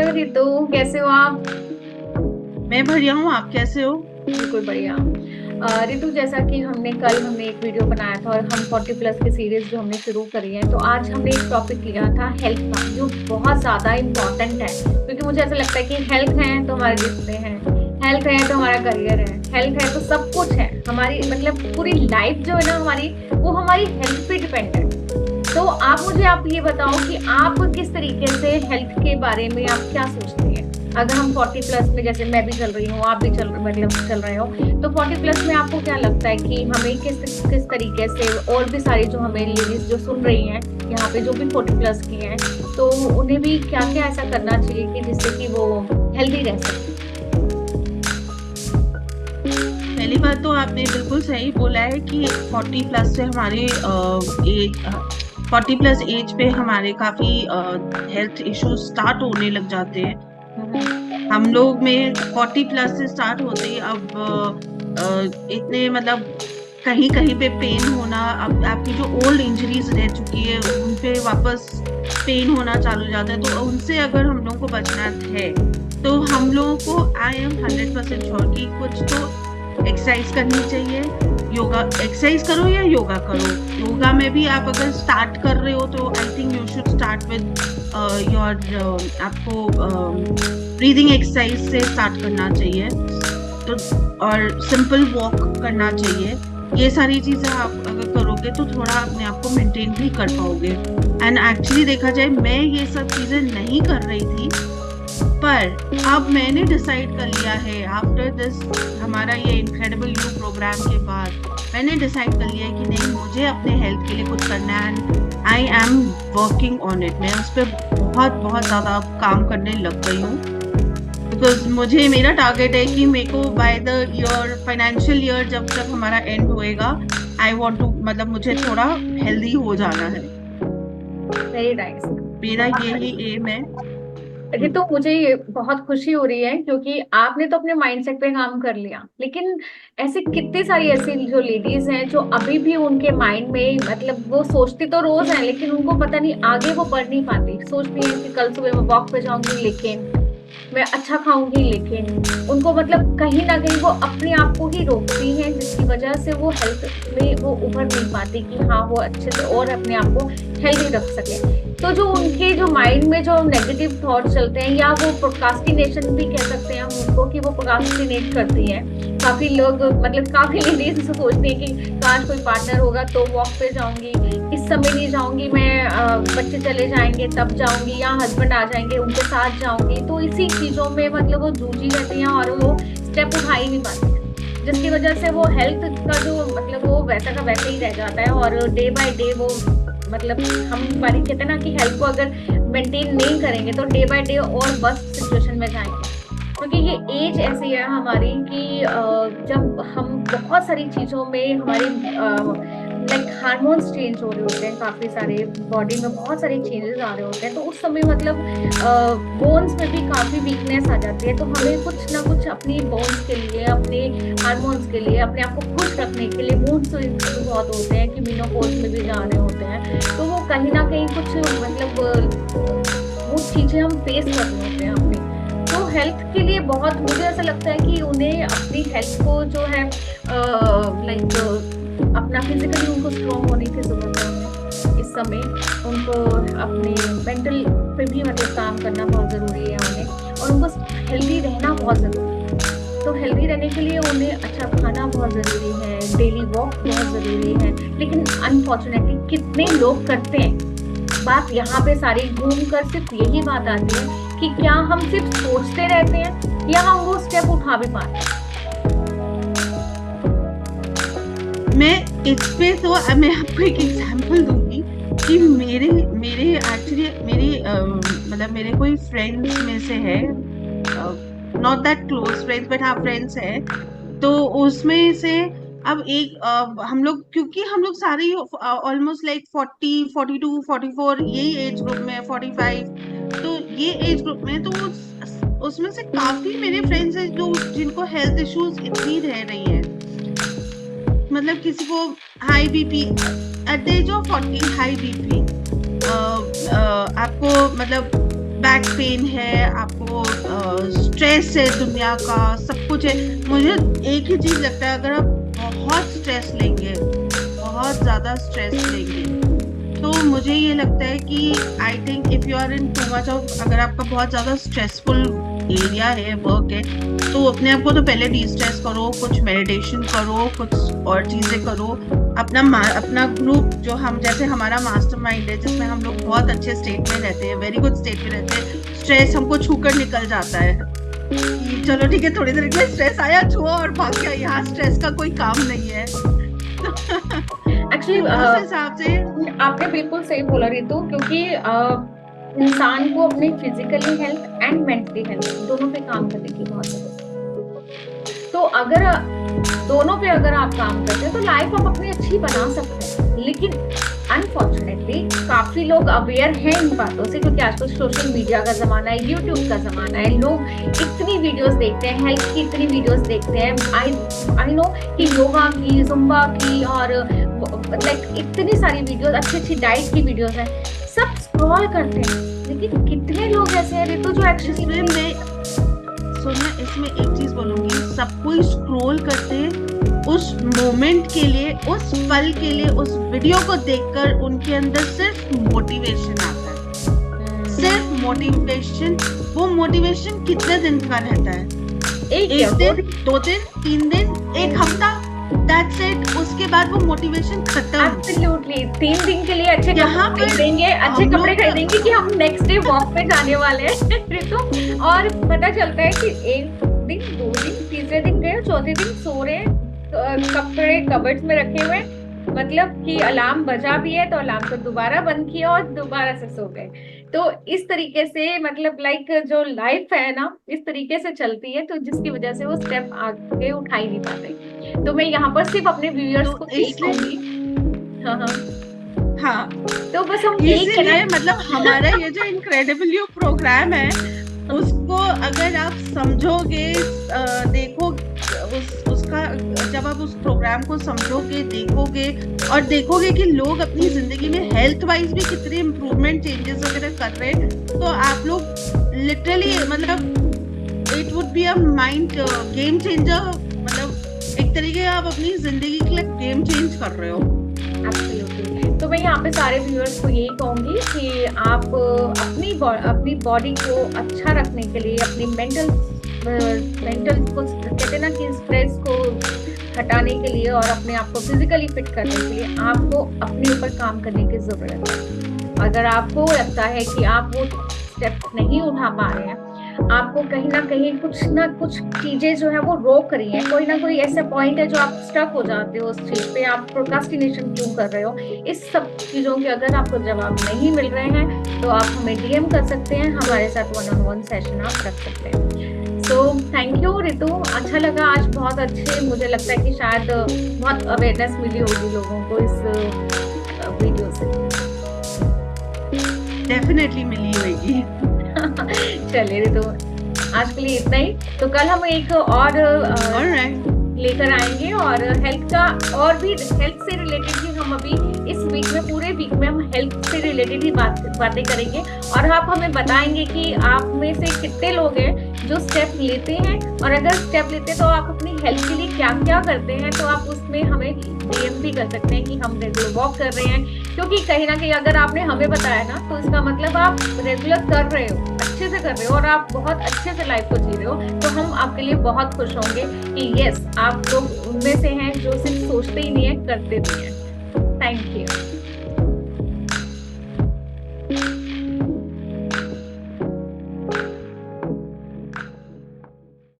Hello Ritu, कैसे हो आप? मैं बढ़िया हूँ। आप कैसे हो? बिल्कुल बढ़िया। रितु, जैसा कि हमने एक वीडियो बनाया था और हम 40+ की सीरीज जो हमने शुरू करी है, तो आज हमने एक टॉपिक लिया था हेल्थ का, जो बहुत ज्यादा इम्पोर्टेंट है। क्योंकि मुझे ऐसा लगता है कि हेल्थ है तो हमारे रिश्ते हैं, हेल्थ है तो हमारा करियर है, हेल्थ है तो सब कुछ है। हमारी मतलब पूरी लाइफ जो है ना हमारी, वो हमारी हेल्थ पे डिपेंड है। तो आप ये बताओ कि आप किस तरीके से हेल्थ के बारे में आप क्या सोचते हैं? अगर हम 40+ में, जैसे मैं भी चल रही हूँ, आप भी चल रहे हो, तो 40+ में आपको क्या लगता है कि हमें किस किस तरीके से, और भी सारी जो हमें लेडीज जो सुन रही हैं यहाँ पे, जो भी 40+ की हैं, तो उन्हें भी क्या क्या ऐसा करना चाहिए कि जिससे कि वो हेल्दी रह सके? पहली बात तो आपने बिल्कुल सही बोला है कि 40+ से हमारे एज 40+ एज पे हमारे काफी हेल्थ इश्यूज स्टार्ट होने लग जाते हैं। हम्म। हम लोग में 40+ से स्टार्ट होते ही अब इतने मतलब कहीं कहीं पे पेन होना, अब आपकी जो ओल्ड इंजरीज रह चुकी है उन पे वापस पेन होना चालू हो जाता है। तो उनसे अगर हम लोगों को बचना है तो हम लोगों को आई एम 100% श्योर कि कुछ तो एक्सरसाइज करनी चाहिए। योगा एक्सरसाइज करो या योगा करो। योगा में भी आप अगर स्टार्ट कर रहे हो तो I think you should start with your आपको ब्रीदिंग एक्सरसाइज से स्टार्ट करना चाहिए। तो और सिंपल वॉक करना चाहिए। ये सारी चीजें आप अगर करोगे तो थोड़ा अपने आप को मेंटेन भी कर पाओगे। एंड एक्चुअली देखा जाए मैं ये सब चीजें नहीं कर रही थी, पर अब मैंने डिसाइड कर लिया है आफ्टर दिस हमारा ये इनक्रेडिबल यू प्रोग्राम के बाद मैंने डिसाइड कर लिया है कि नहीं, मुझे अपने हेल्थ के लिए कुछ करना है and I am working on it. मैं उस पर बहुत बहुत ज्यादा काम करने लग गई हूँ। बिकॉज मुझे मेरा टारगेट है कि मेरे को by the year financial year जब तक हमारा एंड होएगा, आई वांट टू मतलब मुझे थोड़ा हेल्दी हो जाना है। Very nice. मेरा यही एम है। अरे, तो मुझे ये बहुत खुशी हो रही है क्योंकि आपने तो अपने माइंडसेट पे काम कर लिया, लेकिन ऐसे कितने सारी ऐसी जो लेडीज हैं जो अभी भी उनके माइंड में, मतलब वो सोचती तो रोज है लेकिन उनको पता नहीं आगे वो बढ़ नहीं पाती। सोचती हैं कि कल सुबह मैं वॉक पे जाऊंगी, लेकिन मैं अच्छा खाऊंगी, लेकिन उनको मतलब कहीं ना कहीं वो अपने आप को ही रोकती हैं, जिसकी वजह से वो हेल्थ में वो उभर नहीं पाती कि हाँ वो अच्छे से और अपने आप को हेल्दी रख सके। तो जो उनके जो माइंड में जो नेगेटिव थॉट चलते हैं, या वो प्रोक्रास्टिनेशन भी कह सकते हैं हम उनको, कि वो प्रोक्रास्टिनेट करती हैं। काफी लोग, मतलब काफी लेडीज सोचती हैं कि काश कोई पार्टनर होगा तो वॉक पे जाऊंगी, इस समय नहीं जाऊंगी मैं, बच्चे चले जाएंगे तब जाऊंगी, या हस्बैंड आ जाएंगे उनके साथ जाऊंगी। तो इसी चीजों में मतलब वो जूझी रहती हैं और वो स्टेप उठा ही नहीं पाती हैं, जिसकी वजह से वो हेल्थ का जो मतलब वो वैसा का वैसा ही रह जाता है। और डे बाय डे वो, मतलब हम बारी कहते हैं ना कि हेल्थ को अगर मेंटेन नहीं करेंगे तो डे बाय डे और वर्स्ट सिचुएशन में जाएंगे। क्योंकि ये एज ऐसी है हमारी कि जब हम बहुत सारी चीजों में हमारे लाइक हार्मोन्स चेंज हो रहे होते हैं, काफी सारे बॉडी में बहुत सारे चेंजेस आ रहे होते हैं, तो उस समय मतलब बोन्स में भी काफी वीकनेस आ जाती है। तो हमें कुछ ना कुछ अपनी बोन्स के लिए, अपने हार्मोन्स के लिए, अपने आप को खुश रखने के लिए, मूड स्विंग्स भी बहुत होते हैं कि मेनोपॉज में भी जा रहे होते हैं, तो वो कहीं ना कहीं कुछ मतलब वो चीजें हम फेस कर रहे होते हैं अपनी। तो हेल्थ के लिए बहुत, मुझे ऐसा लगता है कि उन्हें अपनी हेल्थ को जो है लाइक अपना फिजिकली उनको स्ट्रॉन्ग होने की जरूरत है उन्हें इस समय। उनको अपने मेंटल पे भी मतलब काम करना बहुत जरूरी है उन्हें, और उनको हेल्दी रहना बहुत जरूरी है। तो हेल्दी रहने के लिए उन्हें अच्छा खाना बहुत जरूरी है, डेली वॉक बहुत जरूरी है। लेकिन अनफॉर्चुनेटली कितने लोग करते हैं, बात यहाँ पे सारी घूम कर सिर्फ यही बात आती है कि क्या हम सिर्फ सोचते रहते हैं या हम वो स्टेप उठा भी पाते हैं? मैं इस पे तो मैं आपको एक एग्जांपल दूंगी कि मेरे मेरे एक्चुअली मेरी मतलब मेरे कोई फ्रेंड्स में से है, not that close friends but हाँ फ्रेंड्स है। तो उसमें से अब एक हम लोग, क्योंकि हम लोग सारे ऑलमोस्ट लाइक 40 42 44 यही एज ग्रुप में 45, तो ये एज ग्रुप में तो उसमें से काफी मेरे फ्रेंड्स हैं जो जिनको हेल्थ इश्यूज इतनी रह रही है। मतलब किसी को high BP at the age of 40, high BP आपको मतलब बैक पेन है, आपको स्ट्रेस है, दुनिया का सब कुछ है। मुझे एक ही चीज लगता है, अगर आप बहुत स्ट्रेस लेंगे, बहुत ज्यादा स्ट्रेस लेंगे, तो मुझे ये लगता है कि I think if you are in too much of, अगर आपका बहुत ज्यादा स्ट्रेसफुल एरिया है, वर्क है, तो अपने आप को तो पहले डी स्ट्रेस करो, कुछ मेडिटेशन करो, कुछ और चीजें करो। अपना ग्रुप जो हम, जैसे हमारा मास्टरमाइंड है जिसमें हम लोग बहुत अच्छे स्टेट में रहते हैं, वेरी गुड स्टेट में रहते हैं, स्ट्रेस हमको छूकर निकल जाता है कि चलो ठीक है, थोड़ी देर के लिए स्ट्रेस आया, छुआ और भाग गया, यहाँ स्ट्रेस का कोई काम नहीं है। एक्चुअली उस हिसाब से आपने बिल्कुल सही बोला रितु, क्योंकि इंसान को अपनी physically health and mentally health दोनों पे काम करने की बहुत जरूरत है। तो अगर दोनों पे अगर आप काम करते हैं तो लाइफ आप अपनी अच्छी बना सकते हैं। लेकिन अनफॉर्चुनेटली काफी लोग अवेयर हैं इन बातों से, क्योंकि आजकल सोशल मीडिया का जमाना है, यूट्यूब का जमाना है, लोग इतनी वीडियोस देखते हैं, हेल्थ की इतनी वीडियोस देखते हैं, आई नो कि योगा की, जुम्बा की, और लाइक इतनी सारी वीडियोस, अच्छी अच्छी डाइट की वीडियोस हैं, सब स्क्रॉल करते हैं। लेकिन कितने लोग ऐसे हैं रितु जो एक्चुअली सोनिया, इसमें एक चीज बोलूंगी, सब कोई स्क्रॉल करते हैं उस मोमेंट के लिए, उस पल के लिए, उस वीडियो को देखकर उनके अंदर सिर्फ मोटिवेशन आता है, सिर्फ मोटिवेशन। वो मोटिवेशन कितने दिन का रहता है? एक दिन, 2 दिन, 3 दिन, 1 हफ्ता, दैट्स इट। उसके बाद वो मोटिवेशन खत्म। एब्सोल्युटली 3 दिन के लिए अच्छे कपड़े खरीदेंगे, अच्छे कपड़े खरीदेंगे कि हम नेक्स्ट डे वॉक पे जाने वाले हैं रितु, और पता चलता है कि 1 दिन, 2 दिन, तीसरे दिन गए, चौथे दिन सो रहे हैं, कपड़े कबर्ड में रखे हुए, मतलब कि अलार्म बजा भी है तो अलार्म को दोबारा बंद किया और दोबारा से सो गए। तो इस तरीके से मतलब लाइक जो लाइफ है ना, इस तरीके से चलती है, तो जिसकी वजह से वो स्टेप आगे उठा ही नहीं पाते। तो मैं यहाँ पर सिर्फ अपने व्यूअर्स को यही कहूंगी, हाँ, तो बस हम इसलिए मतलब हमारा ये जो इनक्रेडिबल यू प्रोग्राम है, उसको अगर आप समझोगे, देखो उसका, जब आप उस प्रोग्राम को समझोगे, देखोगे और देखोगे कि लोग अपनी जिंदगी में हेल्थ वाइज भी कितने इम्प्रूवमेंट, चेंजेस वगैरह कर रहे हैं, तो आप लोग लिटरली मतलब it would be a mind game changer. मतलब एक तरीके आप अपनी जिंदगी के लिए गेम चेंज कर रहे हो। तो मैं यहाँ पे सारे व्यूअर्स को यही कहूंगी कि आप अपनी बॉडी को अच्छा रखने के लिए, अपनी मेंटल को कहते हैं ना कि स्ट्रेस को हटाने के लिए और अपने आप को फिजिकली फिट करने के लिए आपको अपने ऊपर काम करने की जरूरत है। अगर आपको लगता है कि आप वो स्टेप नहीं उठा पा रहे हैं, आपको कहीं ना कुछ चीजें जो है वो रोक रही हैं, कोई ना कोई ऐसा पॉइंट है जो आप स्टक हो जाते हो उस चीज पे, आप प्रोक्रास्टिनेशन क्यों कर रहे हो, इस सब चीजों के अगर आपको जवाब नहीं मिल रहे हैं तो आप हमें डीएम कर सकते हैं, हमारे साथ 1-on-1 सेशन आप रख सकते हैं। तो थैंक यू रितु, अच्छा लगा आज, बहुत अच्छे, मुझे लगता है कि शायद बहुत अवेयरनेस मिली होगी लोगों को इस वीडियो से। डेफिनेटली मिली होगी। चलिए रितु, आज के लिए इतना ही। तो कल हम एक और लेकर आएंगे, और हेल्थ का और भी, हेल्थ से रिलेटेड ही हम अभी इस वीक में, पूरे वीक में हम हेल्थ से रिलेटेड ही बातें करेंगे, और आप हमें बताएंगे कि आप में से कितने लोग हैं जो स्टेप लेते हैं, और अगर स्टेप लेते हैं तो आप अपनी हेल्थ के लिए क्या क्या करते हैं। तो आप उसमें हमें डीएम भी कर सकते हैं कि हम रेगुलर वॉक कर रहे हैं, क्योंकि कहीं ना कहीं अगर आपने हमें बताया ना, तो इसका मतलब आप रेगुलर कर रहे हो, अच्छे से कर रहे हो, और आप बहुत अच्छे से लाइफ को जी रहे हो। तो हम आपके लिए बहुत खुश होंगे कि यस, आप लोग उनमें से हैं जो सिर्फ सोचते ही नहीं है, करते भी हैं। Thank you.